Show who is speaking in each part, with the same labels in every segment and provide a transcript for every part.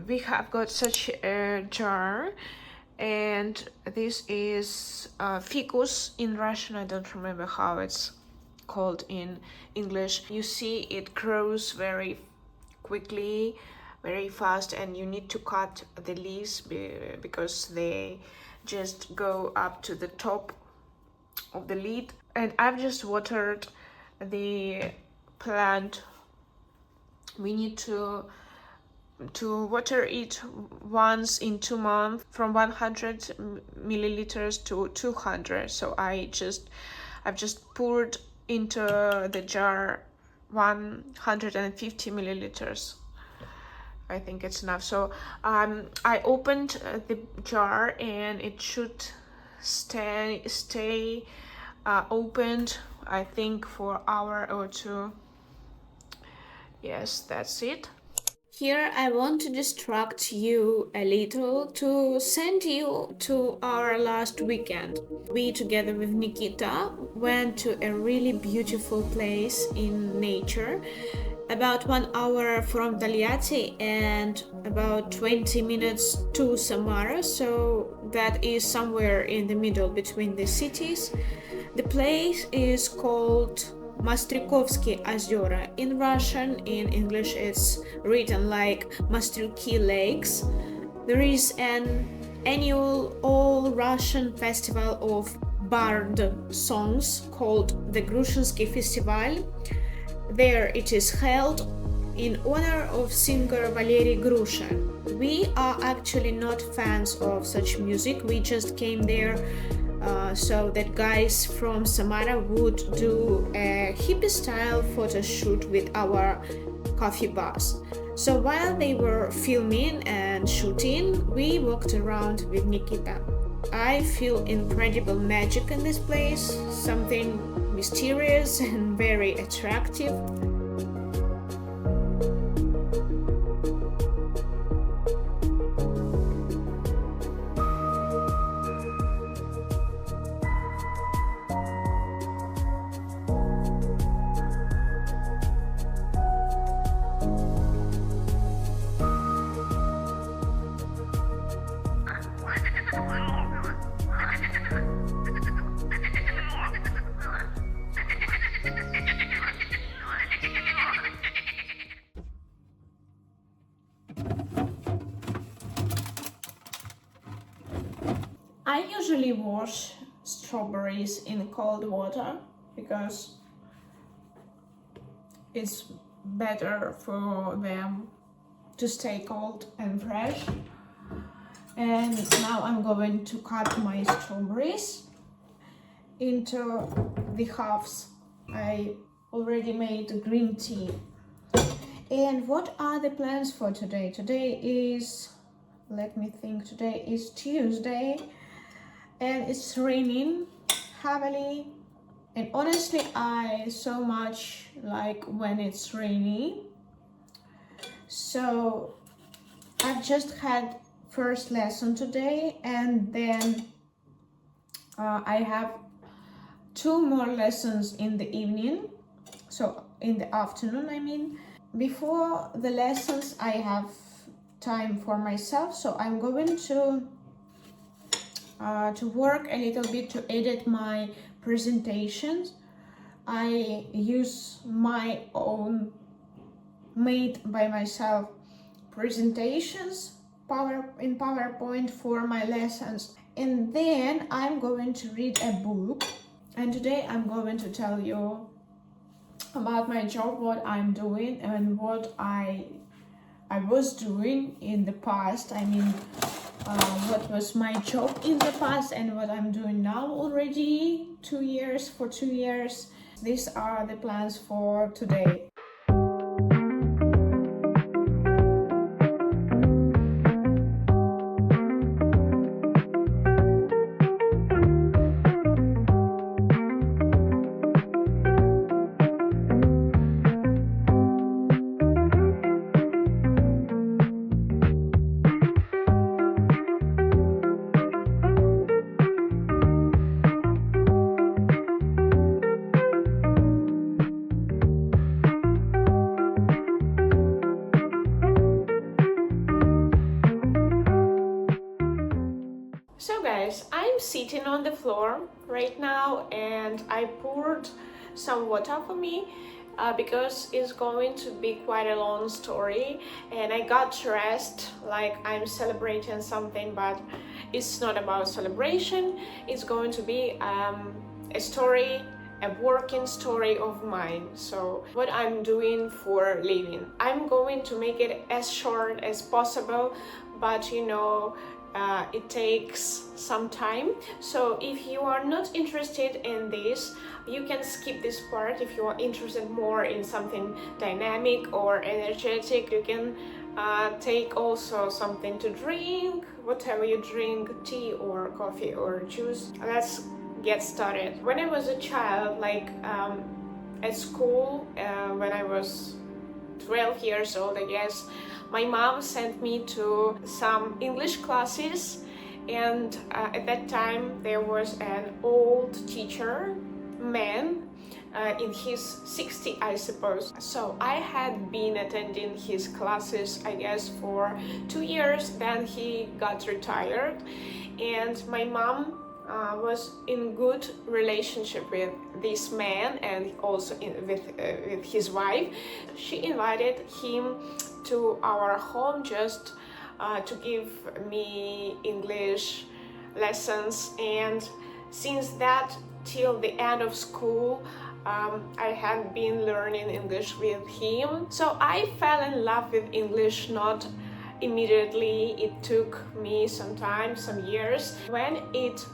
Speaker 1: we have got such a jar, and this is ficus in Russian. I don't remember how it's called in English. You see it grows very quickly, very fast, and you need to cut the leaves because they just go up to the top of the lid. And I've just watered the plant. We need to water it once in 2 months, from 100 milliliters to 200. So I've just poured into the jar 150 milliliters. I think it's enough. So I opened the jar, and it should stay opened, I think, for an hour or two. Yes, that's it. Here I want to distract you a little to send you to our last weekend. We, together with Nikita, went to a really beautiful place in nature, about 1 hour from Taliati and about 20 minutes to Samara, so that is somewhere in the middle between the cities. The place is called Mastrykovsky озера in Russian. In English it's written like Mastryki Lakes. There is an annual all-Russian festival of bard songs called the Grushinsky Festival. There it is held in honor of singer Valery Grushin. We are actually not fans of such music. We just came there so that guys from Samara would do a hippie style photo shoot with our coffee bus. So while they were filming and shooting, we walked around with Nikita. I feel incredible magic in this place, something mysterious and very attractive. I usually wash strawberries in cold water because it's better for them to stay cold and fresh. And now I'm going to cut my strawberries into the halves. I already made green tea. And what are the plans for today? Today is, let me think, today is Tuesday. And it's raining heavily, and honestly I so much like when it's rainy. So I've just had first lesson today, and then I have 2 more lessons in the evening, so in the afternoon I mean. Before the lessons I have time for myself, so I'm going to work a little bit to edit my presentations. I use my own made by myself presentations in PowerPoint for my lessons, and then I'm going to read a book. And today I'm going to tell you about my job, what I'm doing and what I was doing in the past. I mean, what was my job in the past and what I'm doing now already 2 years. For 2 years, these are the plans for today. I'm sitting on the floor right now and I poured some water for me because it's going to be quite a long story, and I got dressed like I'm celebrating something, but it's not about celebration. It's going to be a story, a working story of mine. So what I'm doing for living, I'm going to make it as short as possible, but it takes some time. So if you are not interested in this, you can skip this part. If you are interested more in something dynamic or energetic, you can take also something to drink, whatever you drink, tea or coffee or juice. Let's get started. When I was a child, like at school, when I was 12 years old, I guess, my mom sent me to some English classes, and at that time there was an old teacher, man, in his 60s, I suppose. So I had been attending his classes, I guess, for 2 years. Then he got retired, and my mom was in good relationship with this man and also with his wife. She invited him to our home just to give me English lessons, and since that till the end of school I had been learning English with him. So I fell in love with English, not immediately. It took me some time, some years. When it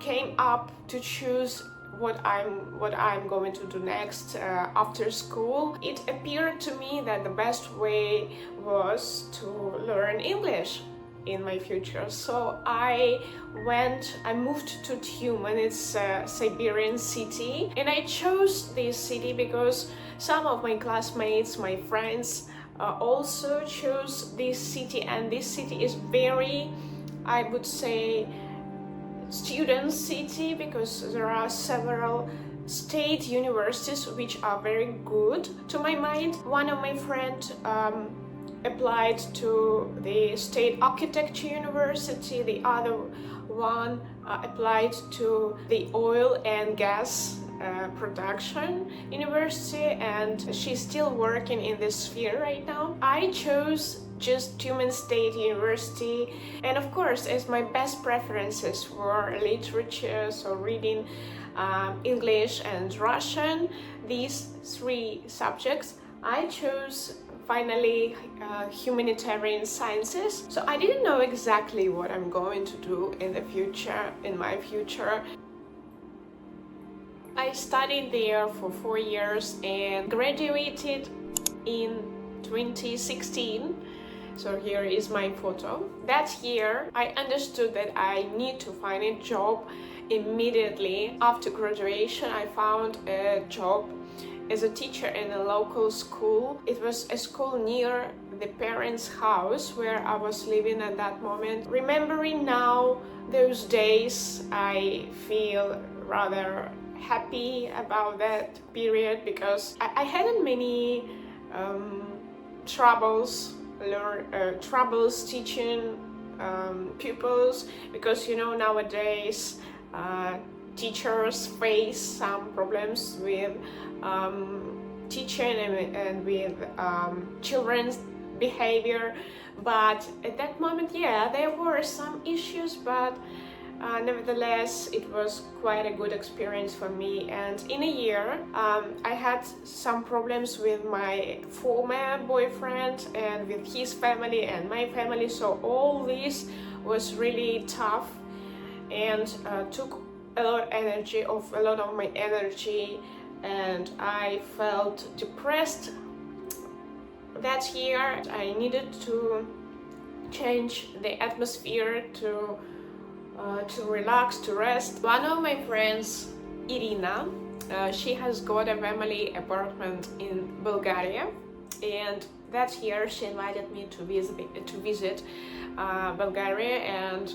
Speaker 1: came up to choose what I'm going to do next after school, it appeared to me that the best way was to learn English in my future. So I moved to Tyumen. It's a Siberian city, and I chose this city because some of my classmates, my friends, also chose this city, and this city is very, I would say, student city, because there are several state universities which are very good to my mind. One of my friends applied to the State Architecture University, the other one applied to the Oil and Gas Production University, and she's still working in this sphere right now. I chose just Tyumen State University, and of course, as my best preferences were literature, so reading English and Russian, these three subjects, I chose finally humanitarian sciences. So I didn't know exactly what I'm going to do in the future, in my future. I studied there for 4 years and graduated in 2016. So here is my photo. That year, I understood that I need to find a job immediately. After graduation, I found a job as a teacher in a local school. It was a school near the parents' house where I was living at that moment. Remembering now those days, I feel rather happy about that period, because I hadn't many troubles teaching pupils, because nowadays teachers face some problems with teaching and with children's behavior. But at that moment, yeah, there were some issues, but nevertheless, it was quite a good experience for me. And in a year, I had some problems with my former boyfriend and with his family and my family. So all this was really tough and took a lot of my energy, and I felt depressed. That year, I needed to change the atmosphere, to relax, to rest. One of my friends, Irina, she has got a family apartment in Bulgaria, and that year she invited me to visit Bulgaria, and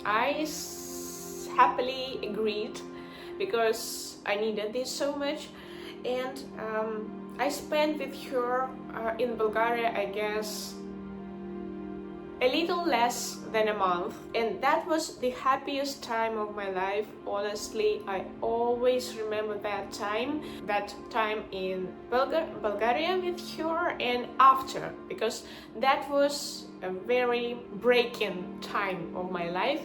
Speaker 1: I happily agreed because I needed this so much. And I spent with her in Bulgaria, I guess, a little less than a month, and that was the happiest time of my life. Honestly, I always remember that time in Bulgaria with her and after, because that was a very breaking time of my life.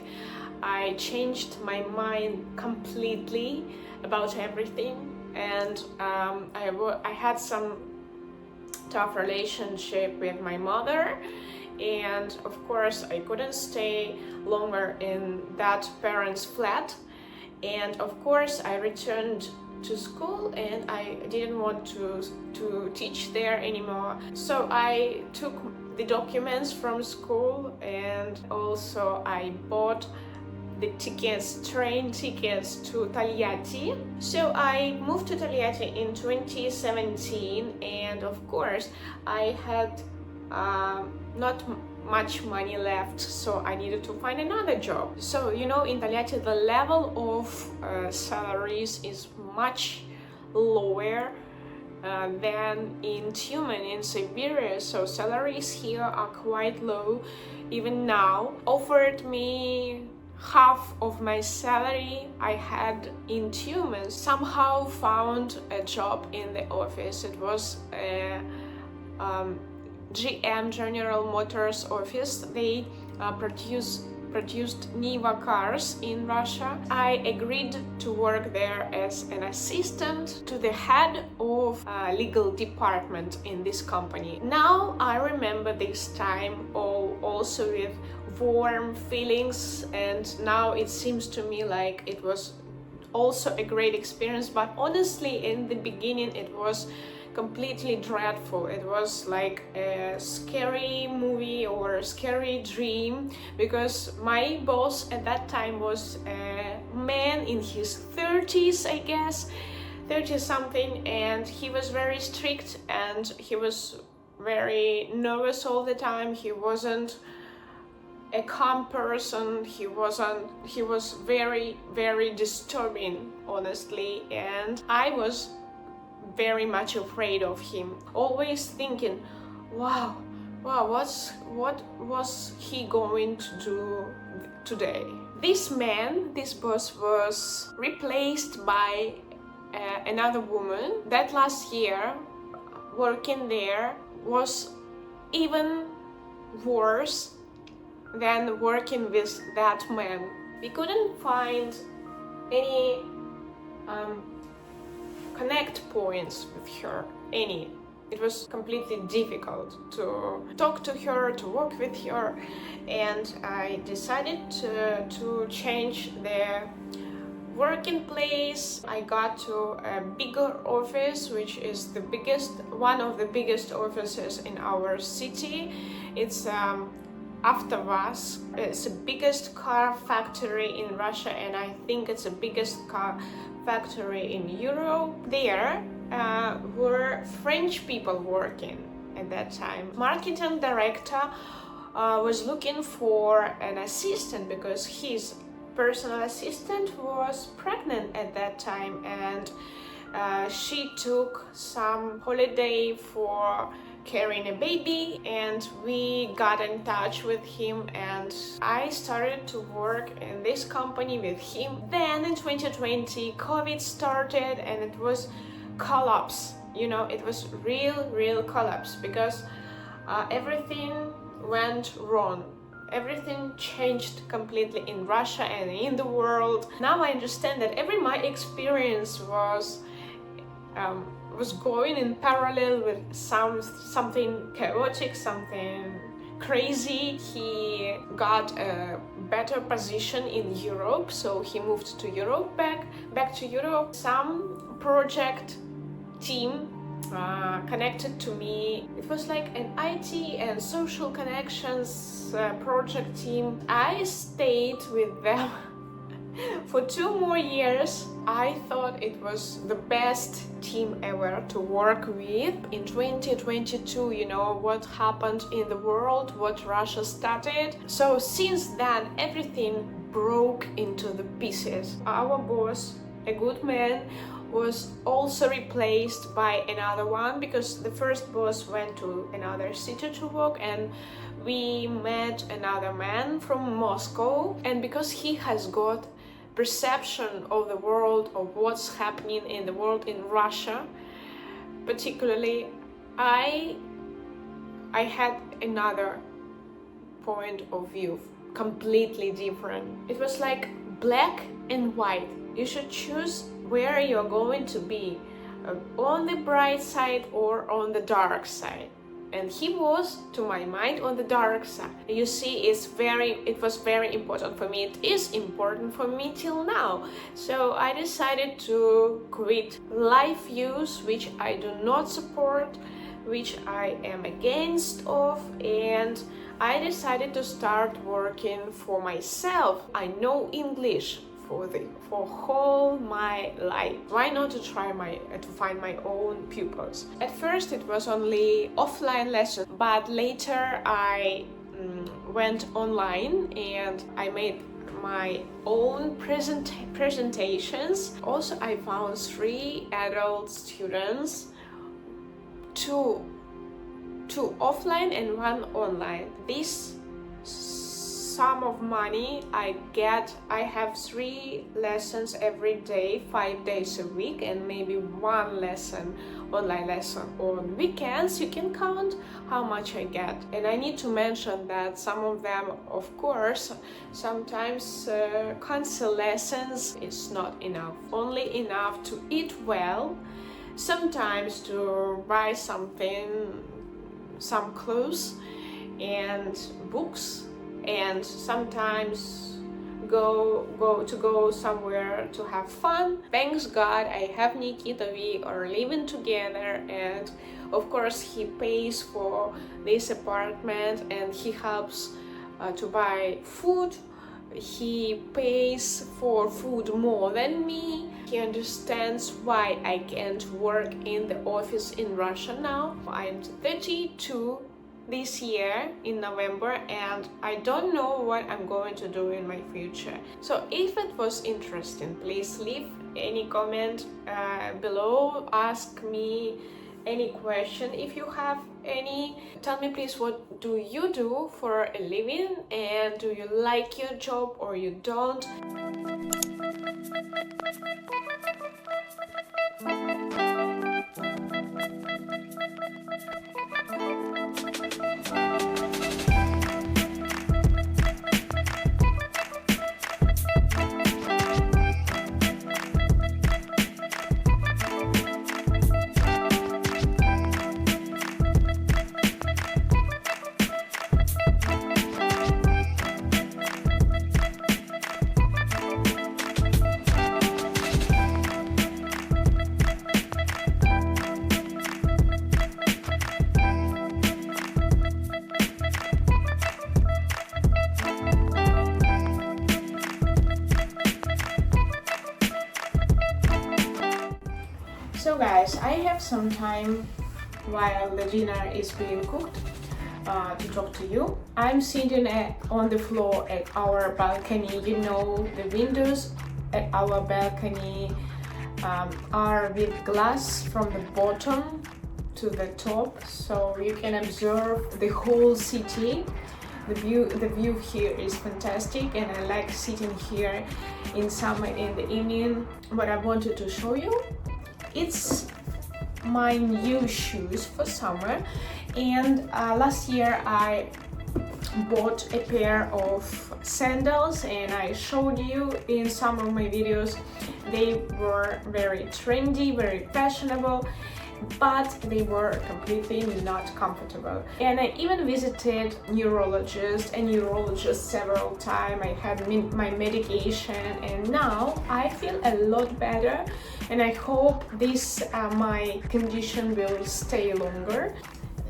Speaker 1: I changed my mind completely about everything, and I had some tough relationship with my mother, and of course I couldn't stay longer in that parents' flat, and of course I returned to school and I didn't want to teach there anymore. So I took the documents from school, and also I bought the train tickets to Taliati. So I moved to Taliati in 2017, and of course I had not much money left, so I needed to find another job. So in Taliati the level of salaries is much lower than in Tyumen in Siberia, so salaries here are quite low. Even now offered me half of my salary I had in Tyumen. Somehow found a job in the office. It was a GM, General Motors office. They produced Niva cars in Russia. I agreed to work there as an assistant to the head of legal department in this company. Now I remember this time also with warm feelings, and now it seems to me like it was also a great experience, but honestly in the beginning it was completely dreadful. It was like a scary movie or a scary dream, because my boss at that time was a man in his 30s, I guess, 30 something, and he was very strict and he was very nervous all the time. He wasn't a calm person. He was very, very disturbing, honestly, and I was very much afraid of him, always thinking, wow, what was he going to do today? This boss was replaced by another woman that last year working there was even worse than working with that man. We couldn't find any connect points with her, any. It was completely difficult to talk to her, to work with her, and I decided to change the working place. I got to a bigger office, which is one of the biggest offices in our city. It's Avtovaz. It's the biggest car factory in Russia, and I think it's the biggest car factory in Europe. There were French people working at that time. Marketing director was looking for an assistant because his personal assistant was pregnant at that time, and she took some holiday for carrying a baby, and we got in touch with him and I started to work in this company with him. Then in 2020 COVID started and it was collapse. It was real collapse, because everything went wrong. Everything changed completely in Russia and in the world. Now I understand that my experience was going in parallel with something chaotic, something crazy. He got a better position in Europe, so he moved to Europe, back to Europe. Some project team connected to me. It was like an IT and social connections project team. I stayed with them for 2 more years. I thought it was the best team ever to work with. In 2022, what happened in the world, what Russia started. So since then, everything broke into the pieces. Our boss, a good man, was also replaced by another one, because the first boss went to another city to work, and we met another man from Moscow, and because he has got perception of the world, of what's happening in the world in Russia, particularly, I had another point of view, completely different. It was like black and white. You should choose where you're going to be, on the bright side or on the dark side. And he was, to my mind, on the dark side. You see, it was very important for me. It is important for me till now. So I decided to quit life views which I do not support, which I am against of, and I decided to start working for myself. I know English for whole my life. Why not to try to find my own pupils? At first it was only offline lessons, but later I went online and I made my own presentations. Also, I found 3 adult students, two offline and 1 online. This sum of money I have 3 lessons every day, 5 days a week, and maybe 1 online lesson on weekends. You can count how much I get. And I need to mention that some of them, of course, sometimes cancel lessons. It's not enough, only enough to eat well, sometimes to buy something, some clothes and books, and sometimes go somewhere to have fun. Thanks God I have Nikita. We are living together, and of course he pays for this apartment and he helps to buy food. He pays for food more than me. He understands why I can't work in the office in Russia now. I'm 32 this year in November, and I don't know what I'm going to do in my future. So if it was interesting, please leave any comment below, ask me any question if you have any. Tell me please, what do you do for a living, and do you like your job or you don't? So guys, I have some time while the dinner is being cooked to talk to you. I'm sitting on the floor at our balcony. You know, the windows at our balcony are with glass from the bottom to the top, so you can observe the whole city. The view here is fantastic, and I like sitting here in summer in the evening. What I wanted to show you, it's my new shoes for summer, and last year I bought a pair of sandals and I showed you in some of my videos. They were very trendy, very fashionable, but they were completely not comfortable. And I even visited neurologist several times. I had my medication, and now I feel a lot better, and I hope this my condition will stay longer.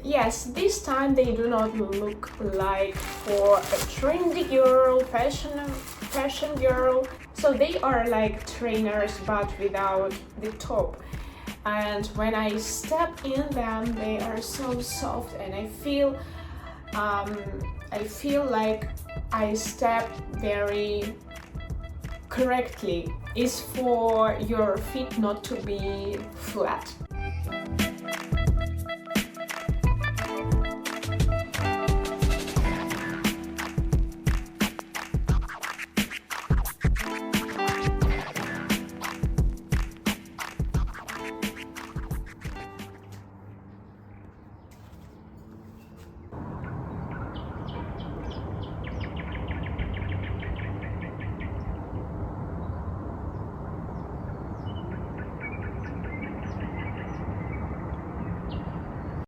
Speaker 1: Yes, this time they do not look like for a trendy girl, fashion girl. So they are like trainers but without the top. And when I step in them, they are so soft, and I feel like I step very correctly. It's for your feet not to be flat.